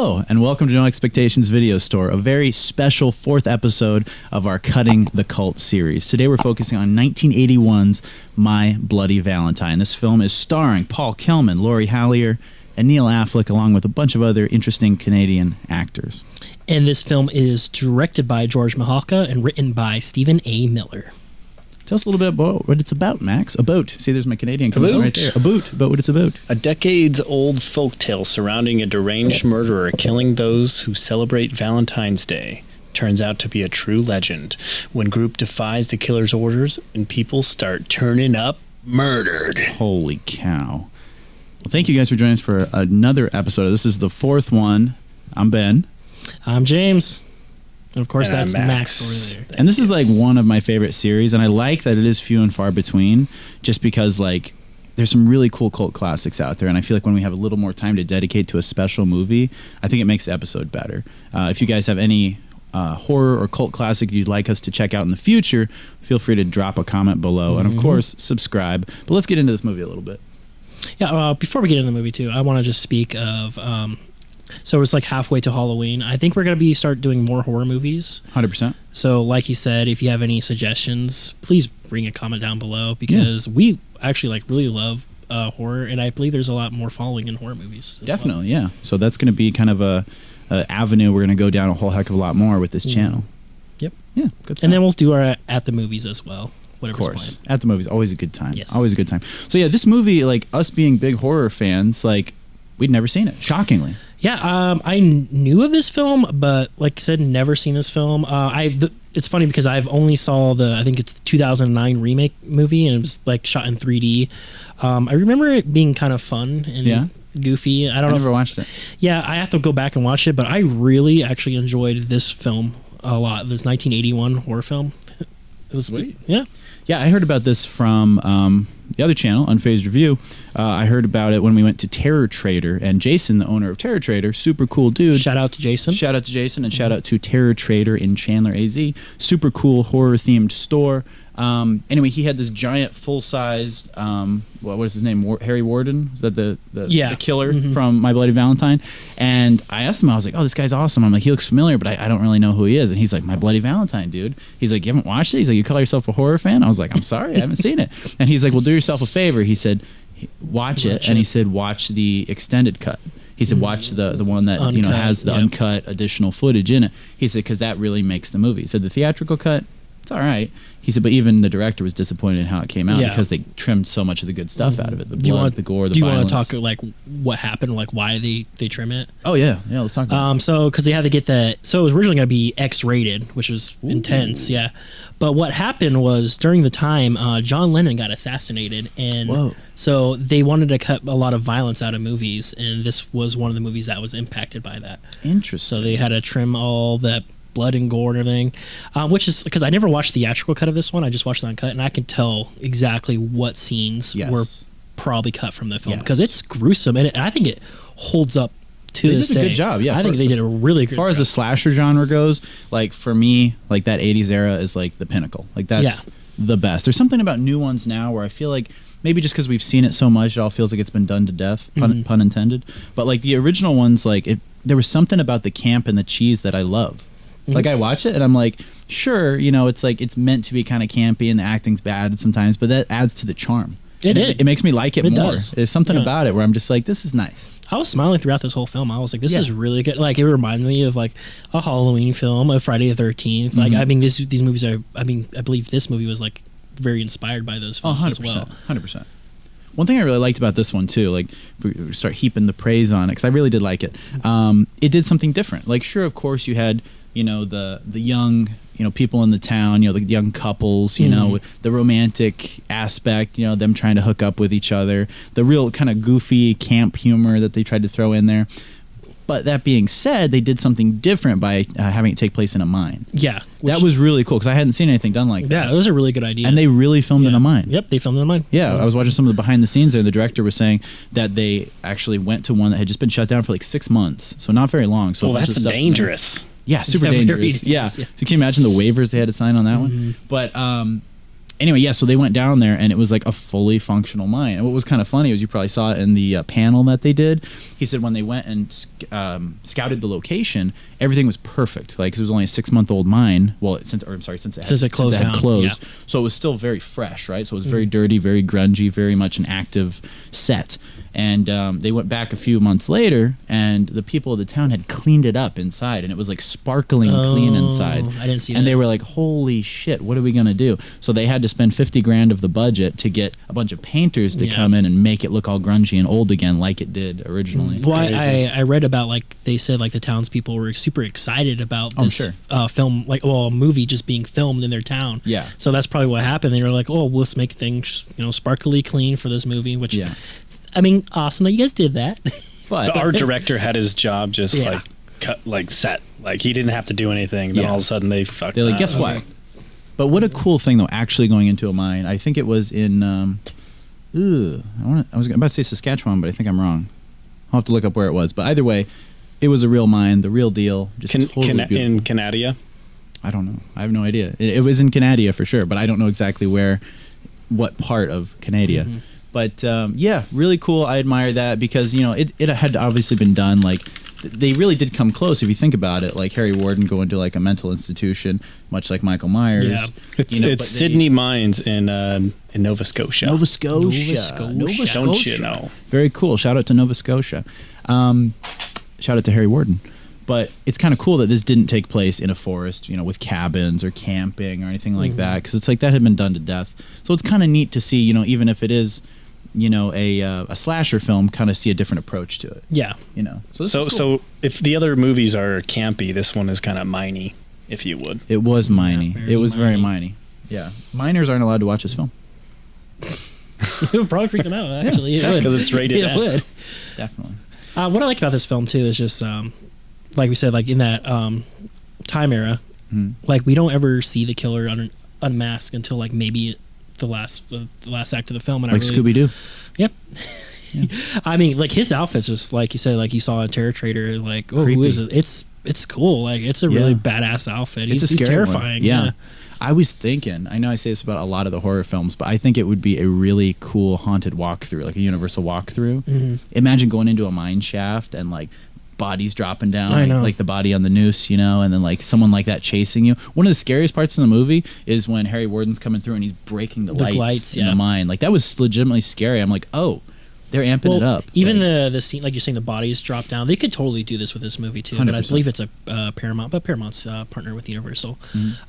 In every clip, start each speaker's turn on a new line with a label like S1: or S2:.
S1: Hello, and welcome to No Expectations Video Store, a very special fourth episode of our Cutting the Cult series. Today we're focusing on 1981's My Bloody Valentine. This film is starring Paul Kelman, Laurie Hallier, and Neil Affleck, along with a bunch of other interesting Canadian actors.
S2: And this film is directed by George Mihalka and written by Stephen A. Miller.
S1: Tell us a little bit about what it's about, Max. A boat. See, there's my Canadian coming out right there. A boat. About what it's about.
S3: A decades-old folktale surrounding a deranged murderer killing those who celebrate Valentine's Day turns out to be a true legend when group defies the killer's orders and people start turning up murdered.
S1: Holy cow. Well, thank you guys for joining us for another episode. This is the fourth one. I'm Ben.
S2: I'm James. And of course,
S3: And
S2: that's
S3: I'm
S2: Max over there.
S1: And this is like one of my favorite series, and I like that it is few and far between, just because like there's some really cool cult classics out there, and I feel like when we have a little more time to dedicate to a special movie, I think it makes the episode better. If you guys have any horror or cult classic you'd like us to check out in the future, feel free to drop a comment below, and of course, subscribe. But let's get into this movie a little bit.
S2: Yeah, before we get into the movie, too, I want to just speak of... so it's like halfway to Halloween. I think we're going to start doing more horror movies.
S1: 100%.
S2: So like he said, if you have any suggestions, please bring a comment down below, because we actually like really love horror, and I believe there's a lot more following in horror movies.
S1: Definitely, yeah. So that's going to be kind of a avenue we're going to go down a whole heck of a lot more with this channel.
S2: Yep.
S1: Yeah, good stuff.
S2: And then we'll do our at the movies as well.
S1: Of course. At the movies, always a good time.
S2: Yes.
S1: Always a good time. So yeah, this movie, like us being big horror fans, like we'd never seen it, shockingly.
S2: Yeah, I knew of this film, but like I said, never seen this film. It's funny because I've only saw I think it's the 2009 remake movie, and it was like shot in 3D. I remember it being kind of fun and goofy. I never
S1: watched it.
S2: Yeah, I have to go back and watch it, but I really actually enjoyed this film a lot. This 1981 horror film. It was
S1: sweet.
S2: Yeah.
S1: Yeah, I heard about this from the other channel, Unfazed Review. I heard about it when we went to Terror Trader, and Jason, the owner of Terror Trader, super cool dude.
S2: Shout out to Jason.
S1: Shout out to Jason, and shout out to Terror Trader in Chandler, AZ. Super cool horror-themed store. Anyway, he had this giant full-sized, what is his name? Harry Warden? Is that the killer from My Bloody Valentine? And I asked him, I was like, oh, this guy's awesome. I'm like, he looks familiar, but I don't really know who he is. And he's like, My Bloody Valentine, dude. He's like, you haven't watched it? He's like, you call yourself a horror fan? I was like, I'm sorry, I haven't seen it. And he's like, well, do yourself a favor. He said, watch it. And he said, watch the extended cut. He said, watch the one that uncut, has the uncut additional footage in it. He said, because that really makes the movie. He said, the theatrical cut, it's all right. He said, but even the director was disappointed in how it came out because they trimmed so much of the good stuff out of it. The blood, the gore, the violence.
S2: Do you want to talk like what happened, like why they trim it?
S1: Oh yeah, let's talk about it.
S2: So because they had to get that, so it was originally going to be X-rated, which was intense, yeah. But what happened was during the time, John Lennon got assassinated, and so they wanted to cut a lot of violence out of movies, and this was one of the movies that was impacted by that.
S1: Interesting.
S2: So they had to trim all that blood and gore and everything, which is because I never watched the theatrical cut of this one. I just watched the uncut, and I could tell exactly what scenes were probably cut from the film because it's gruesome, and I think it holds up to this day. They did a
S1: good job. Yeah,
S2: I think they did a really good job.
S1: As far as the slasher genre goes, like for me, like that 80s era is like the pinnacle. Like that's the best. There's something about new ones now where I feel like maybe just because we've seen it so much, it all feels like it's been done to death, pun intended. But like the original ones, like there was something about the camp and the cheese that I love. Like I watch it and I'm like, sure, it's like it's meant to be kind of campy and the acting's bad sometimes, but that adds to the charm. It makes me like it more.
S2: Does.
S1: There's something about it where I'm just like, this is nice.
S2: I was smiling throughout this whole film. I was like, this is really good. Like it reminded me of like a Halloween film, a Friday the 13th. Like I mean, these movies are. I mean, I believe this movie was like very inspired by those films as well.
S1: 100%. One thing I really liked about this one too, like if we start heaping the praise on it, because I really did like it. It did something different. Like sure, of course, you had the young people in the town, the young couples, the romantic aspect, them trying to hook up with each other, the real kind of goofy camp humor that they tried to throw in there. But that being said, they did something different by having it take place in a mine. Yeah. That was really cool because I hadn't seen anything done like that.
S2: Yeah, it was a really good idea.
S1: And they really filmed in a mine.
S2: Yep, they filmed in a mine.
S1: Yeah, I was watching some of the behind the scenes there. The director was saying that they actually went to one that had just been shut down for like 6 months. So not very long. So
S3: that's dangerous.
S1: Yeah, super dangerous. Yeah. So can you imagine the waivers they had to sign on that one? But Anyway, yeah, so they went down there, and it was like a fully functional mine. And what was kind of funny was, you probably saw it in the panel that they did. He said when they went and scouted the location, everything was perfect. Like, 'cause it was only a 6-month-old mine. Well, since it
S2: closed
S1: had
S2: down.
S1: closed.
S2: Yeah.
S1: So it was still very fresh, right? So it was very dirty, very grungy, very much an active set. And they went back a few months later, and the people of the town had cleaned it up inside, and it was like sparkling clean inside.
S2: I didn't see that.
S1: And they were like, holy shit, what are we going to do? So they had to spend $50,000 of the budget to get a bunch of painters to come in and make it look all grungy and old again, like it did originally.
S2: Well, I read about, like, they said, like, the townspeople were super excited about this film, like, well, a movie just being filmed in their town.
S1: Yeah.
S2: So that's probably what happened. They were like, oh, let's make things, sparkly clean for this movie, which, I mean, awesome that you guys did that.
S3: But the art director had his job just like cut, like set, like he didn't have to do anything. Then all of a sudden they're like,
S1: guess what? But what a cool thing though, actually going into a mine. I think it was in I was about to say Saskatchewan, but I think I'm wrong. I'll have to look up where it was. But either way, it was a real mine, the real deal. Just totally beautiful.
S3: In Canada?
S1: I don't know. I have no idea. It was in Canada for sure, but I don't know exactly what part of Canada. But yeah, really cool. I admire that because, it had obviously been done. Like, they really did come close if you think about it. Like Harry Warden going to like a mental institution, much like Michael Myers.
S3: Yeah, it's Sydney Mines in Nova Scotia.
S1: Nova Scotia.
S3: Don't you know?
S1: Very cool. Shout out to Nova Scotia. Shout out to Harry Warden. But it's kind of cool that this didn't take place in a forest, with cabins or camping or anything like that, because it's like that had been done to death. So it's kind of neat to see, even if it is, a slasher film, kind of see a different approach to it.
S2: Yeah.
S3: So if the other movies are campy, this one is kind of miney, if you would.
S1: It was miney. It was very miney. Yeah. Minors aren't allowed to watch this film.
S2: It would probably freak them out, actually.
S3: Yeah, because it's rated X.
S2: Would.
S1: Definitely.
S2: What I like about this film, too, is just, like we said, like in that time era, like we don't ever see the killer unmasked until like maybe the last act of the film. And
S1: like Scooby-Doo.
S2: Yep. Yeah. I mean, like his outfit's just like you said, like you saw in Terror Trader, like, oh,
S1: creepy.
S2: Who is it? It's cool. Like it's a really badass outfit. He's terrifying.
S1: Yeah. I was thinking, I know I say this about a lot of the horror films, but I think it would be a really cool haunted walkthrough, like a Universal walkthrough. Imagine going into a mine shaft and like bodies dropping down, like the body on the noose, and then like someone like that chasing you. One of the scariest parts in the movie is when Harry Warden's coming through and he's breaking the lights in the mine. Like that was legitimately scary. I'm like, oh, they're amping it up.
S2: Even the scene, like you're saying, the bodies drop down. They could totally do this with this movie too. 100%. But I believe it's a Paramount, but Paramount's partner with Universal.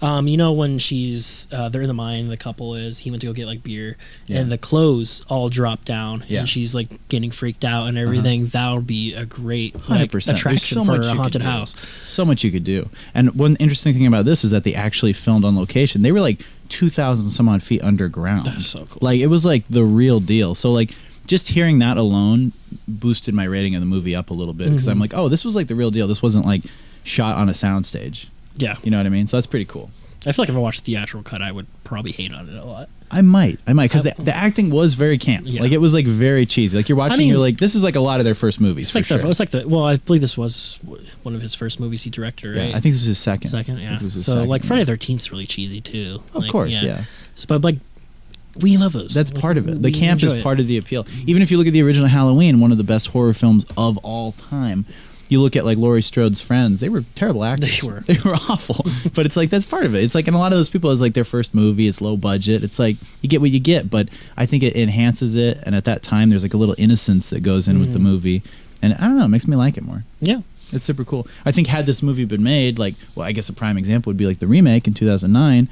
S2: When she's they're in the mine, the couple he went to go get like beer, and the clothes all drop down, and she's like getting freaked out and everything. That would be a great attraction for a haunted house.
S1: So much you could do. And one interesting thing about this is that they actually filmed on location. They were like 2,000 some odd feet underground.
S2: That's so cool.
S1: Like it was like the real deal. So like, just hearing that alone boosted my rating of the movie up a little bit because I'm like, oh, this was like the real deal. This wasn't like shot on a soundstage.
S2: Yeah.
S1: You know what I mean? So that's pretty cool.
S2: I feel like if I watched the theatrical cut, I would probably hate on it a lot.
S1: I might because the acting was very camp. Yeah. Like it was like very cheesy. Like you're watching, you're like, this is like a lot of their first movies. It's
S2: I believe this was one of his first movies he directed, right?
S1: Yeah, I think this was his second.
S2: Yeah. So like Friday the 13th is really cheesy too.
S1: Of course, yeah.
S2: So, but like, we love those.
S1: That's part of it. The camp is part of the appeal. Even if you look at the original Halloween, one of the best horror films of all time, you look at like Laurie Strode's friends, they were terrible actors. They were awful. But it's like, that's part of it. It's like, and a lot of those people, it's like their first movie, it's low budget. It's like, you get what you get, but I think it enhances it. And at that time, there's like a little innocence that goes in with the movie. And I don't know, it makes me like it more.
S2: Yeah.
S1: It's super cool. I think had this movie been made, like, well, I guess a prime example would be like the remake in 2009.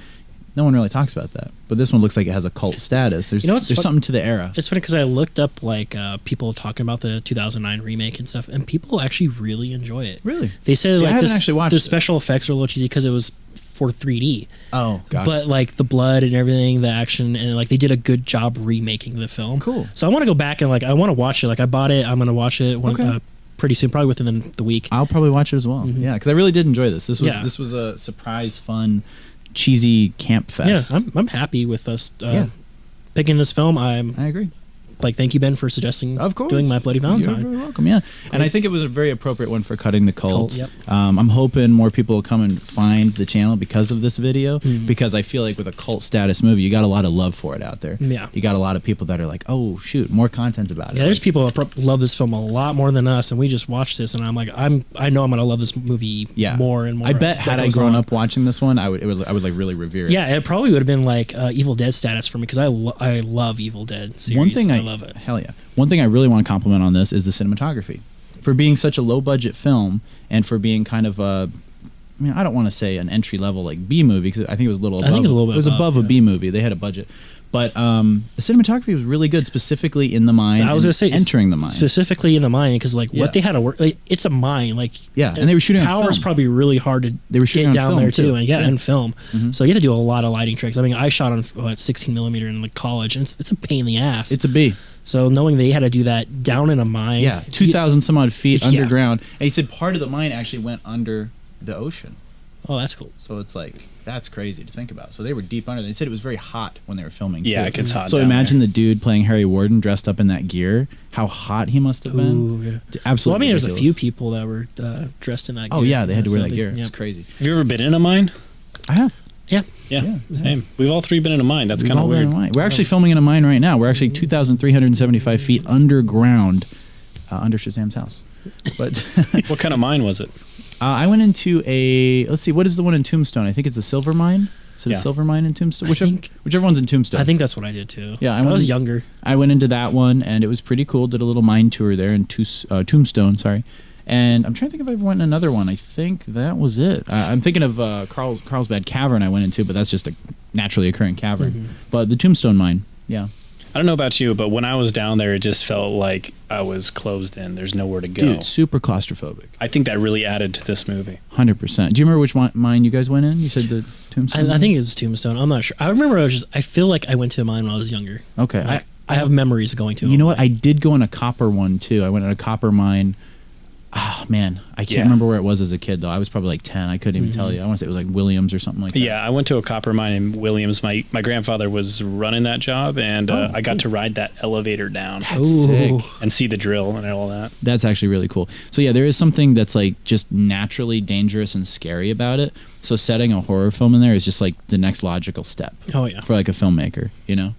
S1: No one really talks about that, but this one looks like it has a cult status. There's something to the era.
S2: It's funny because I looked up like people talking about the 2009 remake and stuff, and people actually really enjoy it.
S1: Really?
S2: They said like the
S1: special
S2: effects are a little cheesy because it was for 3D.
S1: Oh, got
S2: but like the blood and everything, the action, and like they did a good job remaking the film.
S1: Cool.
S2: So I want to go back and like I want to watch it. Like I bought it. I'm gonna watch it pretty soon, probably within the week.
S1: I'll probably watch it as well. Yeah, because I really did enjoy this. This was a surprise, fun, cheesy camp fest.
S2: Yeah, I'm happy with us picking this film.
S1: I agree.
S2: like, thank you, Ben, for suggesting
S1: of course.
S2: doing My Bloody Valentine.
S1: You're very welcome, yeah. Cool. And I think it was a very appropriate one for cutting the cult.
S2: Yep.
S1: I'm hoping more people will come and find the channel because of this video, because I feel like with a cult status movie, you got a lot of love for it out there.
S2: Yeah.
S1: You got a lot of people that are like, oh, shoot, more content about it.
S2: Yeah, there's people that love this film a lot more than us, and we just watched this, and I'm like, I know I'm going to love this movie more and more.
S1: I bet had I grown up watching this one, I would like really revere it.
S2: Yeah, it probably would have been like Evil Dead status for me, because I love Evil Dead series.
S1: One thing
S2: I love it.
S1: Hell yeah. One thing I really want to compliment on this is the cinematography. For being such a low budget film, and for being kind of a, I mean, I don't want to say an entry level like B movie, because I think it was a little above.
S2: I think it was a little bit
S1: It was above a B movie. They had a budget. But the cinematography was really good, specifically in the mine.
S2: I was going to say
S1: entering the mine,
S2: specifically in the mine, because like what they had to work, like, it's a mine, like
S1: and they were shooting.
S2: Power is probably really hard to get down there too, and film. So you have to do a lot of lighting tricks. I mean, I shot on 16 millimeter in like college, and it's a pain in the ass.
S1: It's a B.
S2: So knowing they had to do that down in a mine,
S1: 2,000 some odd feet underground, and he said part of the mine actually went under the ocean.
S2: Oh, that's cool.
S1: So it's like, that's crazy to think about. So they were deep under. They said it was very hot when they were filming.
S3: Yeah,
S1: too.
S3: it gets hot.
S1: So imagine the dude playing Harry Warden dressed up in that gear. How hot he must have been.
S2: Ooh, yeah.
S1: Absolutely.
S2: Well, I mean, there's
S1: ridiculous.
S2: a few people that were dressed in that gear.
S1: Oh, yeah, they had to wear that gear.
S2: Yeah.
S1: It's crazy.
S3: Have you ever been in a mine?
S1: I have.
S2: Yeah.
S3: Yeah, same. We've all three been in a mine. That's kind of
S1: We've all been
S3: weird.
S1: in a mine. We're actually filming in a mine right now. We're actually 2,375 feet underground, under Shazam's house. But
S3: What kind of mine was it?
S1: I went into a, let's see, what is the one in Tombstone? I think it's a silver mine. Is it a silver mine in Tombstone? Whichever one's in Tombstone.
S2: I think that's what I did too.
S1: Yeah,
S2: I was younger.
S1: I went into that one, and it was pretty cool. Did a little mine tour there in Tombstone, sorry. And I'm trying to think if I ever went in another one. I think that was it. I'm thinking of Carlsbad Cavern I went into, but that's just a naturally occurring cavern. But the Tombstone mine, yeah.
S3: I don't know about you, but when I was down there, it just felt like I was closed in. There's nowhere to go.
S1: Dude, super claustrophobic.
S3: I think that really added to this movie.
S1: 100%. Do you remember which mine you guys went in? You said the Tombstone?
S2: I think it was Tombstone. I'm not sure. I remember I feel like I went to a mine when I was younger.
S1: Okay.
S2: Like, I have memories of going to.
S1: You know what? I did go in a copper one too. I went in a copper mine. Oh man, I can't remember where it was as a kid though. I was probably like 10. I couldn't even tell you. I want to say it was like Williams or something like that.
S3: Yeah, I went to a copper mine in Williams. My grandfather was running that job, and I got to ride that elevator down.
S1: That's sick.
S3: And see the drill and all that.
S1: That's actually really cool. So yeah, there is something that's like just naturally dangerous and scary about it. So setting a horror film in there is just like the next logical step.
S2: Oh yeah.
S1: For like a filmmaker, you know.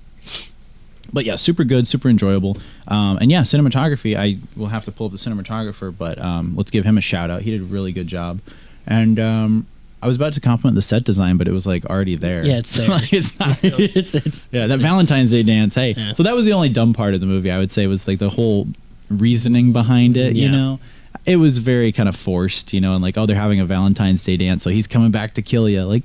S1: But yeah, super good, super enjoyable. And yeah, cinematography, I will have to pull up the cinematographer, but let's give him a shout out. He did a really good job. And I was about to compliment the set design, but it was like already there.
S2: Yeah, it's there.
S1: It's not really, that Valentine's Day dance. Hey, so that was the only dumb part of the movie, I would say, was like the whole reasoning behind it, you know? It was very kind of forced, you know, and like, oh, they're having a Valentine's Day dance, so he's coming back to kill you. Like,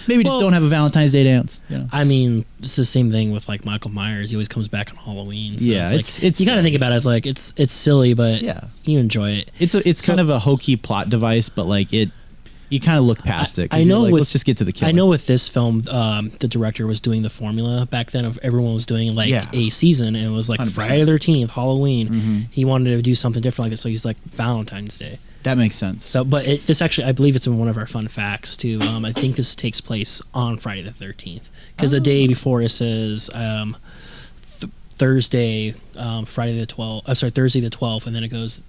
S1: maybe just don't have a Valentine's Day dance. You know? I
S2: mean, it's the same thing with like Michael Myers. He always comes back on Halloween. So
S1: yeah,
S2: it's you got to think about it as like it's silly, but you enjoy it.
S1: It's kind of a hokey plot device, but like you kind of look past it.
S2: I know.
S1: Like, let's just get to the killing.
S2: I know with this film, the director was doing the formula back then of everyone was doing like a season, and it was like 100%. Friday the 13th, Halloween. He wanted to do something different like this, so he's like Valentine's Day.
S1: That makes sense.
S2: So, but this actually, I believe it's in one of our fun facts too. I think this takes place on Friday the 13th because the day before it says Thursday, Friday the 12th. Sorry, Thursday the 12th, and then it goes.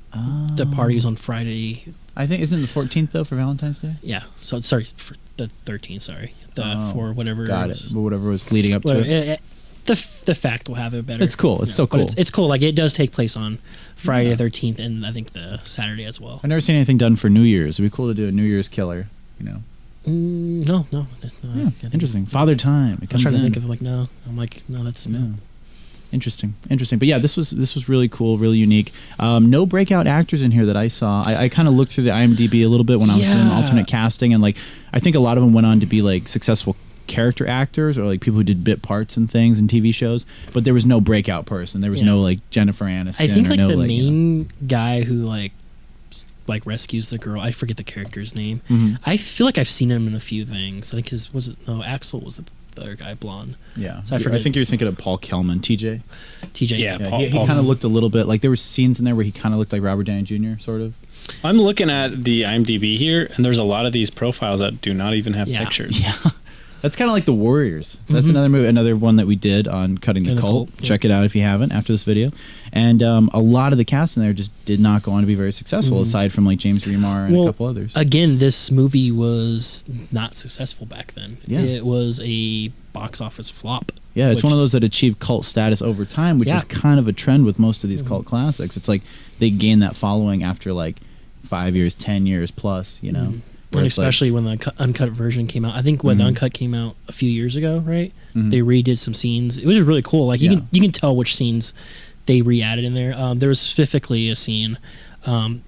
S2: The party's on Friday.
S1: I think isn't it the 14th though for Valentine's Day?
S2: Yeah. So sorry, for the 13th. Sorry, for whatever.
S1: Got it. But whatever was leading up to it.
S2: The fact will have it better.
S1: It's cool. It's still cool.
S2: It's cool. Like it does take place on Friday the 13th, and I think the Saturday as well.
S1: I've never seen anything done for New Year's. It'd be cool to do a New Year's killer. You know.
S2: No.
S1: Yeah, interesting. Father Time. It comes
S2: I was trying to
S1: in.
S2: think of like no. I'm like no. That's no.
S1: Interesting. But yeah, this was really cool, really unique. No breakout actors in here that I saw. I kind of looked through the IMDb a little bit when I was doing alternate casting, and like I think a lot of them went on to be like successful character actors or like people who did bit parts and things in TV shows, but there was no breakout person. There was no like Jennifer Aniston.
S2: I think like
S1: no,
S2: the
S1: like,
S2: main guy who like rescues the girl. I forget the character's name. I feel like I've seen him in a few things. I think Axel was the other guy, blonde.
S1: Yeah,
S2: so
S1: I think you're thinking of Paul Kelman, TJ.
S2: Yeah,
S1: he kind of looked a little bit like there were scenes in there where he kind of looked like Robert Downey Jr. sort of.
S3: I'm looking at the IMDb here, and there's a lot of these profiles that do not even have pictures.
S1: Yeah. That's kind of like The Warriors. That's another movie, another one that we did on Cutting the Cult. Check it out if you haven't after this video. And a lot of the cast in there just did not go on to be very successful, aside from like James Remar and a couple others.
S2: Again, this movie was not successful back then.
S1: Yeah.
S2: It was a box office flop.
S1: Yeah, it's one of those that achieved cult status over time, which is kind of a trend with most of these cult classics. It's like they gain that following after like 5 years, 10 years plus, you know.
S2: And especially when the uncut version came out. I think when the uncut came out a few years ago, right? They redid some scenes. It was just really cool. Like you can tell which scenes they re-added in there. There was specifically a scene.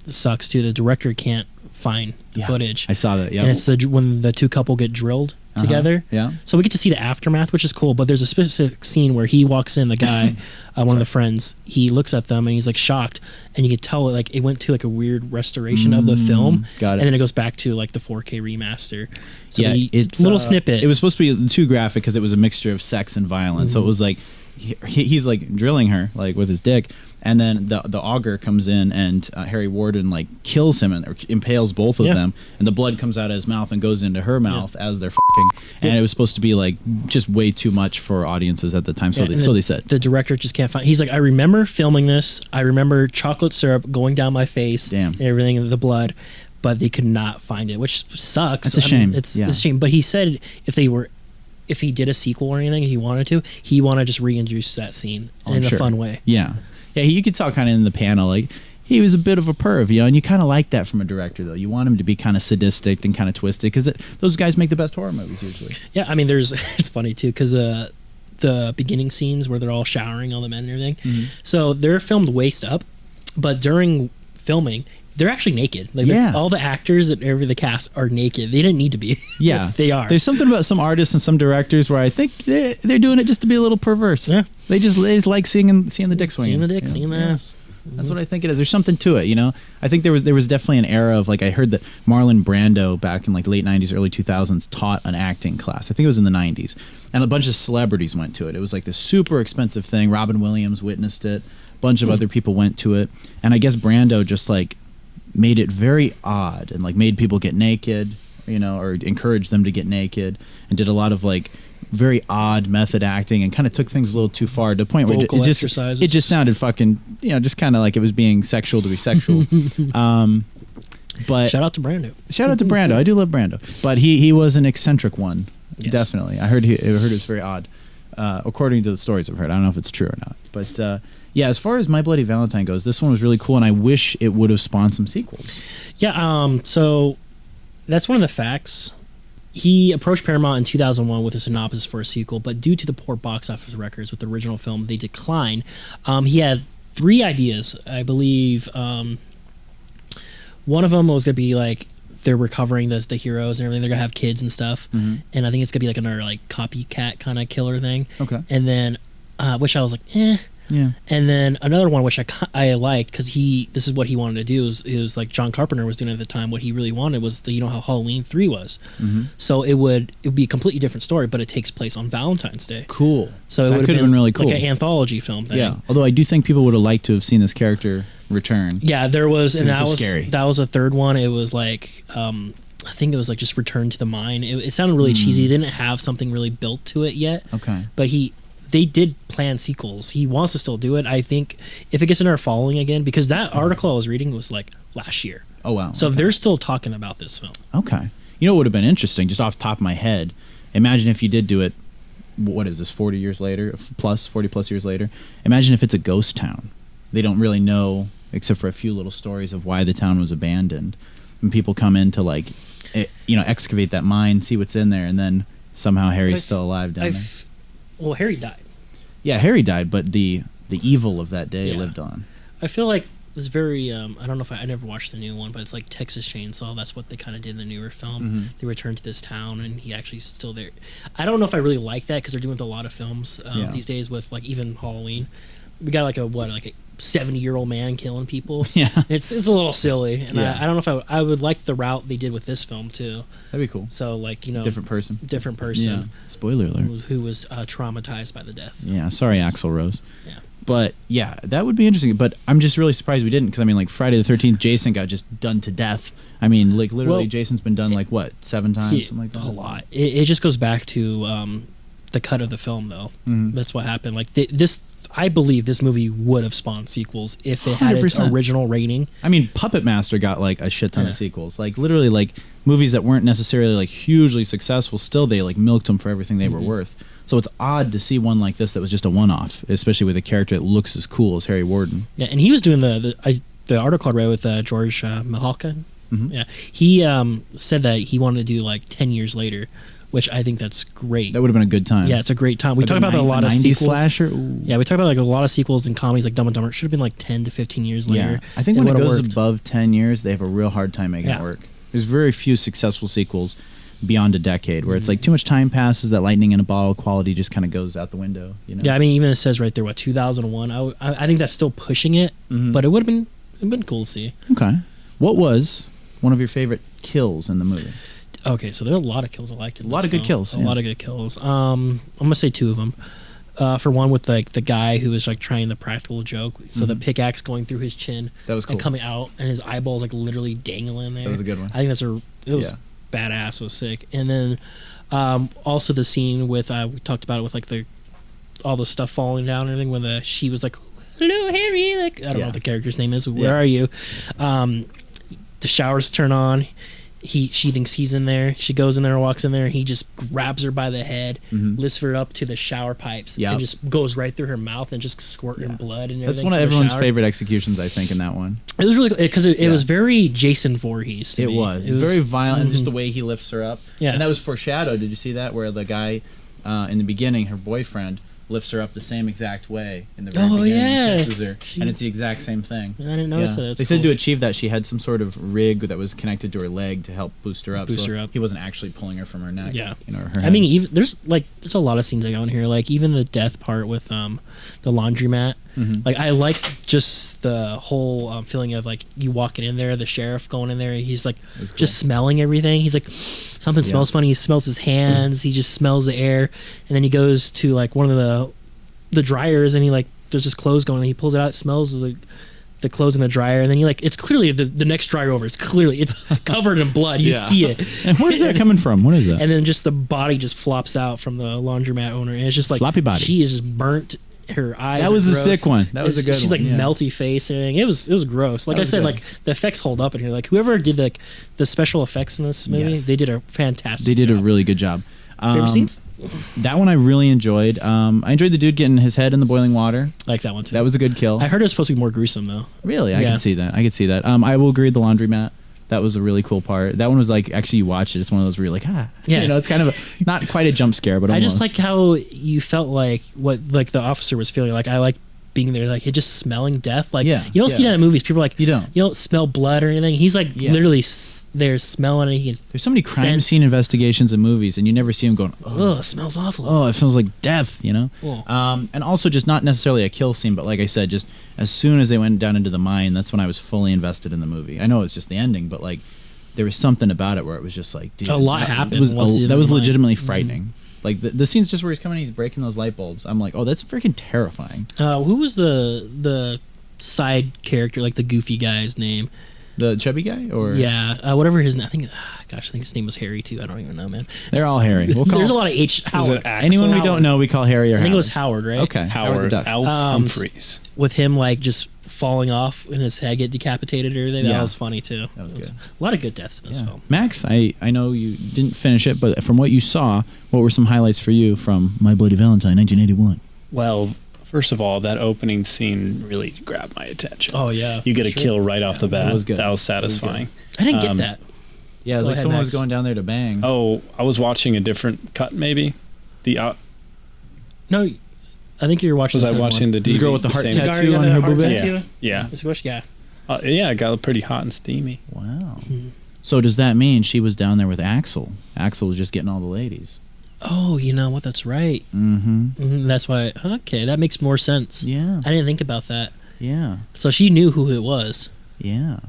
S2: Sucks too. The director can't find footage.
S1: I saw that. Yeah,
S2: and it's when the two couple get drilled together.
S1: Yeah.
S2: So we get to see the aftermath, which is cool. But there's a specific scene where he walks in, the guy, one of the friends. He looks at them and he's like shocked, and you can tell like it went to like a weird restoration of the film.
S1: Got it.
S2: And then it goes back to like the 4K remaster. So
S1: it's
S2: little snippet.
S1: It was supposed to be too graphic because it was a mixture of sex and violence. So it was like he's like drilling her like with his dick. And then the auger comes in, and Harry Warden like kills him and impales both of them, and the blood comes out of his mouth and goes into her mouth as they're fucking. And it was supposed to be like just way too much for audiences at the time, so they said.
S2: The director just can't find. He's like, I remember filming this. I remember chocolate syrup going down my face, and everything in the blood, but they could not find it, which sucks.
S1: It's a shame.
S2: It's a shame. But he said if he did a sequel or anything, if he wanted to, he want to just reintroduce that scene in a fun way.
S1: Yeah. Yeah, you could tell kind of in the panel, like, he was a bit of a perv, you know, and you kind of like that from a director, though. You want him to be kind of sadistic and kind of twisted, because those guys make the best horror movies, usually.
S2: Yeah, I mean, it's funny, too, because the beginning scenes where they're all showering, all the men and everything, so they're filmed waist up, but during filming, they're actually naked. Like all the actors and the cast are naked. They didn't need to be.
S1: Yeah,
S2: they are.
S1: There's something about some artists and some directors where I think they're doing it just to be a little perverse. Yeah, they just like seeing the dick swinging.
S2: Seeing the dick, seeing the ass.
S1: That's what I think it is. There's something to it, you know. I think there was definitely an era of like I heard that Marlon Brando back in like late '90s, early 2000s taught an acting class. I think it was in the '90s, and a bunch of celebrities went to it. It was like this super expensive thing. Robin Williams witnessed it. A bunch of other people went to it, and I guess Brando just like made it very odd and like made people get naked, you know, or encouraged them to get naked, and did a lot of like very odd method acting and kind of took things a little too far to the point where it just sounded fucking, you know, just kind of like it was being sexual to be sexual. But
S2: shout out to Brando.
S1: I do love Brando, but he was an eccentric one. Yes. Definitely. I heard it was very odd, according to the stories I've heard. I don't know if it's true or not, but yeah, as far as My Bloody Valentine goes, this one was really cool, and I wish it would have spawned some sequels.
S2: Yeah, so that's one of the facts. He approached Paramount in 2001 with a synopsis for a sequel, but due to the poor box office records with the original film, they declined. He had 3 ideas, I believe. One of them was going to be like they're recovering the heroes and everything. They're going to have kids and stuff, and I think it's going to be like another like copycat kind of killer thing.
S1: Okay.
S2: And then, which I was like, eh.
S1: Yeah.
S2: And then another one which I liked because this is what he wanted to do is like John Carpenter was doing at the time. What he really wanted was you know how Halloween 3 was. So it would be a completely different story, but it takes place on Valentine's Day.
S1: Cool.
S2: So it would have been really cool, like an anthology film thing.
S1: Yeah. Although I do think people would have liked to have seen this character return.
S2: Yeah, there was, and
S1: scary.
S2: That was a third one. It was like I think it was like just Return to the Mine. It sounded really cheesy. It didn't have something really built to it yet.
S1: Okay.
S2: But they did plan sequels. He wants to still do it. I think if it gets in our following again, because that article I was reading was like last year.
S1: Oh, wow.
S2: So they're still talking about this film.
S1: Okay. You know what would have been interesting, just off the top of my head, imagine if you did do it, what is this, 40 years later, 40 plus years later? Imagine if it's a ghost town. They don't really know, except for a few little stories of why the town was abandoned. And people come in to like, excavate that mine, see what's in there, and then somehow Harry's still alive down there.
S2: Well, Harry died.
S1: Yeah, Harry died, but the evil of that day lived on.
S2: I feel like it's very, I don't know if I never watched the new one, but it's like Texas Chainsaw. That's what they kind of did in the newer film. They returned to this town, and he actually is still there. I don't know if I really like that because they're doing it with a lot of films these days with like even Halloween. we got like a 70-year-old man killing people.
S1: Yeah.
S2: It's a little silly, and
S1: Yeah.
S2: I don't know if I would like the route they did with this film too.
S1: That'd be cool.
S2: So like, you know,
S1: Different person.
S2: Yeah.
S1: Spoiler alert.
S2: Who was traumatized by the death.
S1: Yeah. Sorry, Axl Rose.
S2: Yeah.
S1: But yeah, that would be interesting. But I'm just really surprised we didn't, because I mean, like Friday the 13th, Jason got just done to death. I mean, like literally, Jason's been done like what, 7 times, something like that.
S2: A lot. It just goes back to the cut of the film, though.
S1: Mhm.
S2: That's what happened. Like this, I believe this movie would have spawned sequels if it had its
S1: 100%.
S2: original rating.
S1: I mean, Puppet Master got like a shit ton of sequels. Like literally, like movies that weren't necessarily like hugely successful. Still, they like milked them for everything they were worth. So it's odd to see one like this that was just a one-off, especially with a character that looks as cool as Harry Warden.
S2: Yeah, and he was doing the article I read with George Mihalka. Yeah, he said that he wanted to do like 10 years later, which I think that's great.
S1: That would have been a good time.
S2: Yeah, it's a great time. We
S1: Like
S2: talk about a lot of
S1: 90s
S2: sequels.
S1: slasher. Ooh.
S2: Yeah, we talk about like a lot of sequels in comedies like Dumb and Dumber. It should have been like 10 to 15 years later.
S1: Yeah. I think when it
S2: would've
S1: goes
S2: worked.
S1: above 10 years, they have a real hard time making it work. There's very few successful sequels beyond a decade where it's like too much time passes, that lightning in a bottle quality just kind of goes out the window. You know?
S2: Yeah, I mean, even it says right there, 2001. I think that's still pushing it, but it would have been cool to see.
S1: Okay. What was one of your favorite kills in the movie?
S2: Okay, so there are a lot of kills I liked.
S1: A lot of good kills.
S2: A lot of good kills. I'm gonna say 2 of them. For one, with like the guy who was like trying the practical joke, so the pickaxe going through his chin,
S1: That was cool.
S2: and coming out, and his eyeballs like literally dangling there.
S1: That was a good one.
S2: I think it was badass. It was sick. And then also the scene with we talked about it with like all the stuff falling down and everything when she was like, "Hello, Harry," like I don't know what the character's name is. Where are you? The showers turn on. She thinks he's in there. She goes in there, walks in there, and he just grabs her by the head, lifts her up to the shower pipes, and just goes right through her mouth and just squirting blood and everything.
S1: That's one of everyone's favorite executions, I think, in that one.
S2: It was really because it was very Jason Voorhees.
S1: It was very violent, and just the way he lifts her up. Yeah, and that was foreshadowed. Did you see that? Where the guy in the beginning, her boyfriend, lifts her up the same exact way in the very beginning and kisses her, and it's the exact same thing.
S2: I didn't notice that.
S1: They said to achieve that she had some sort of rig that was connected to her leg to help boost her up. He wasn't actually pulling her from her neck. Yeah, her head.
S2: I mean, even there's a lot of scenes I go in here. Like even the death part with the laundromat. Like I like just the whole feeling of like you walking in there, the sheriff going in there, he's like just smelling everything. He's like, something smells funny. He smells his hands. He just smells the air, and then he goes to like one of the dryers, and he like there's just clothes going, and he pulls it out, smells the clothes in the dryer, and then he like it's clearly the next dryer over. It's covered in blood. You see it.
S1: And where is that coming from? What is that?
S2: And then just the body just flops out from the laundromat owner, and it's just like
S1: floppy body.
S2: She is just burnt. Her eyes.
S1: That was a sick one. That was a good one.
S2: She's like melty face and everything. It was gross. Like I said, like the effects hold up in here. Like whoever did like the special effects in this movie, they did a fantastic.
S1: They did a really good job.
S2: Favorite scenes?
S1: That one I really enjoyed. I enjoyed the dude getting his head in the boiling water.
S2: I like that one too.
S1: That was a good kill.
S2: I heard it was supposed to be more gruesome though.
S1: Really, I can see that. I will agree with the laundromat. That was a really cool part. That one was like, actually you watch it, it's one of those where you're like, you know, it's kind of not quite a jump scare, but almost.
S2: I just like how you felt like what like the officer was feeling. Like I like being there, like it just smelling death. Like you don't see that in movies. People are like, you don't smell blood or anything. He's like literally there smelling it.
S1: There's so many crime scene investigations in movies, and you never see him going,
S2: oh, it smells awful.
S1: Oh, it smells like death, you know? And also just not necessarily a kill scene, but like I said, just as soon as they went down into the mine, that's when I was fully invested in the movie. I know it's just the ending, but like there was something about it where it was just like, dude,
S2: a lot happened.
S1: That was legitimately frightening. Like the scenes just where he's coming and he's breaking those light bulbs. I'm like, oh, that's freaking terrifying.
S2: Who was the side character, like the goofy guy's name?
S1: The chubby guy, or
S2: whatever his name. I think his name was Harry too. I don't even know, man.
S1: They're all Harry.
S2: There's a lot of H. Howard.
S1: Anyone we don't know, we call Harry or
S2: I think
S1: Howard.
S2: it was Howard, right?
S1: Okay,
S3: Howard Alf Humphreys.
S2: With him like just falling off and his head get decapitated or everything. That was funny too.
S1: That was good.
S2: A lot of good deaths in this film.
S1: Max, I know you didn't finish it, but from what you saw, what were some highlights for you from My Bloody Valentine, 1981?
S3: Well, first of all, that opening scene really grabbed my attention.
S2: Oh yeah,
S3: you get a kill right off the bat.
S1: That was good.
S3: That was satisfying.
S2: I didn't get that.
S1: Yeah, it was like someone was going down there to bang.
S3: Oh, I was watching a different cut, maybe.
S2: No, I think you were watching.
S3: Was I watching the DVD?
S1: The girl with the heart tattoo on her boob?
S3: Yeah.
S2: Yeah,
S3: it got pretty hot and steamy.
S1: Wow. So does that mean she was down there with Axel? Axel was just getting all the ladies.
S2: Oh, you know what? That's right. That's why. Okay, that makes more sense.
S1: Yeah.
S2: I didn't think about that.
S1: Yeah.
S2: So she knew who it was.
S1: Yeah.